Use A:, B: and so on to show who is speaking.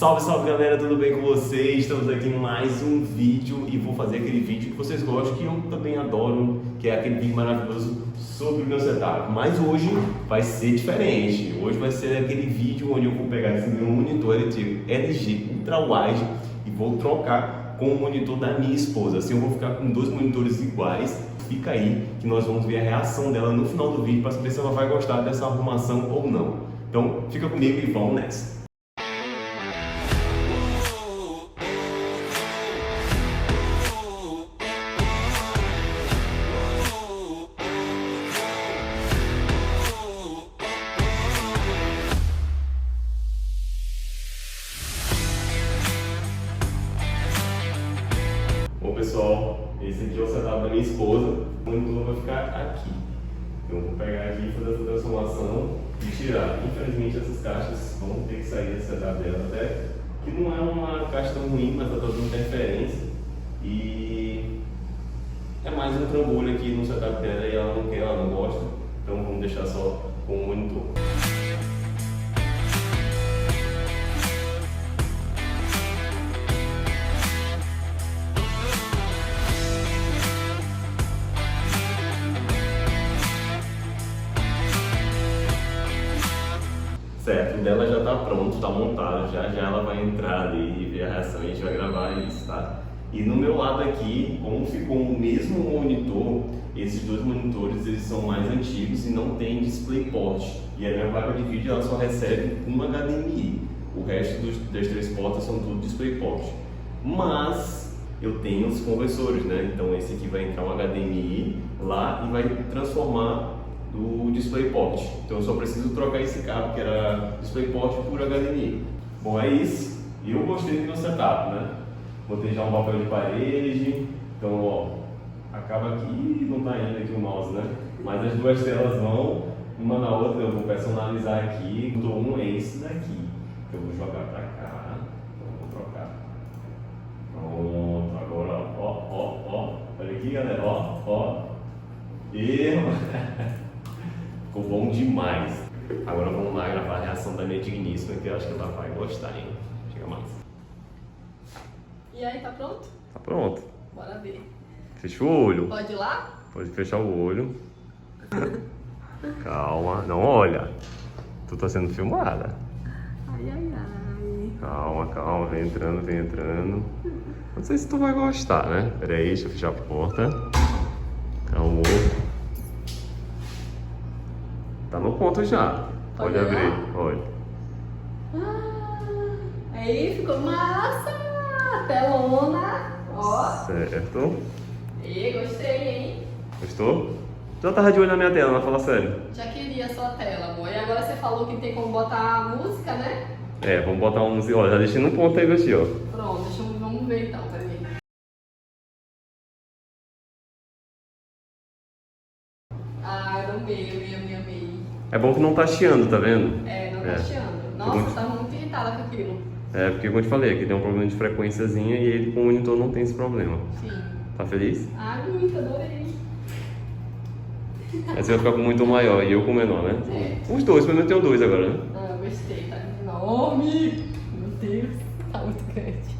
A: Salve, salve galera, tudo bem com vocês? Estamos aqui em mais um vídeo e vou fazer aquele vídeo que vocês gostam, que eu também adoro, que é aquele vídeo maravilhoso sobre o meu setup. Mas hoje vai ser diferente, hoje vai ser aquele vídeo onde eu vou pegar esse meu monitor LG Ultra Wide e vou trocar com o monitor da minha esposa. Assim eu vou ficar com dois monitores iguais. Fica aí que nós vamos ver a reação dela no final do vídeo para saber se ela vai gostar dessa arrumação ou não. Então fica comigo e vamos nessa! Bom pessoal, esse aqui é o setup da minha esposa, o monitor vai ficar aqui. Eu vou pegar aqui, fazer essa transformação e tirar. Infelizmente essas caixas vão ter que sair desse setup dela, até que não é uma caixa tão ruim, mas está dando interferência. E é mais um trambolho aqui no setup dela e ela não quer, ela não gosta. Então vamos deixar só com o monitor. Certo, o dela já está pronto, está montado, já ela vai entrar ali e ver a reação e a gente vai gravar isso, tá? E no meu lado aqui, como ficou o mesmo monitor, esses dois monitores eles são mais antigos e não tem DisplayPort. E a minha placa de vídeo ela só recebe uma HDMI, o resto das três portas são tudo DisplayPort. Mas eu tenho os conversores, né? Então esse aqui vai entrar um HDMI lá e vai transformar do DisplayPort. Então eu só preciso trocar esse cabo que era DisplayPort por HDMI. Bom, é isso. E eu gostei do meu setup, né? Botei já um papel de parede. Então, ó, acaba aqui, não tá indo aqui o mouse, né? Mas as duas telas vão uma na outra. Eu vou personalizar aqui. Um é esse daqui. Eu vou jogar pra cá. Então eu vou trocar. Pronto. Agora, ó. Olha aqui, galera. Ó. Ficou bom demais. Agora vamos lá gravar a reação da minha digníssima, que eu acho que ela vai gostar, hein? Chega mais.
B: E aí, tá pronto?
A: Tá pronto.
B: Bora ver.
A: Fecha o olho.
B: Pode ir lá?
A: Pode fechar o olho. Calma, não olha. Tu tá sendo filmada.
B: Ai.
A: Calma, vem entrando. Não sei se tu vai gostar, né? Pera aí, deixa eu fechar a porta. Calma. Tá no ponto já. Pode abrir, pode.
B: Aí, ficou massa! Telona! Ó!
A: Certo.
B: E gostei, hein?
A: Gostou? Já tava de olho na minha tela, não fala sério.
B: Já queria a sua tela, amor. E agora você falou que tem como botar a música, né?
A: É, vamos botar um... Ó, já deixei no ponto aí, Gostinho, ó.
B: Pronto, vamos ver então, peraí. Ah, eu amei.
A: É bom que não tá chiando, tá vendo?
B: É, não tá chiando. Nossa, tá muito irritada com aquilo.
A: É, porque como eu te falei, aqui tem um problema de frequênciazinha e ele com o monitor não tem esse problema.
B: Sim.
A: Tá feliz?
B: Ah, muito, adorei.
A: Aí você vai ficar com o monitor maior e eu com o menor, né?
B: É.
A: Os dois, pelo menos eu tenho dois agora, né?
B: Ah, gostei, tá enorme. Meu Deus, tá muito grande.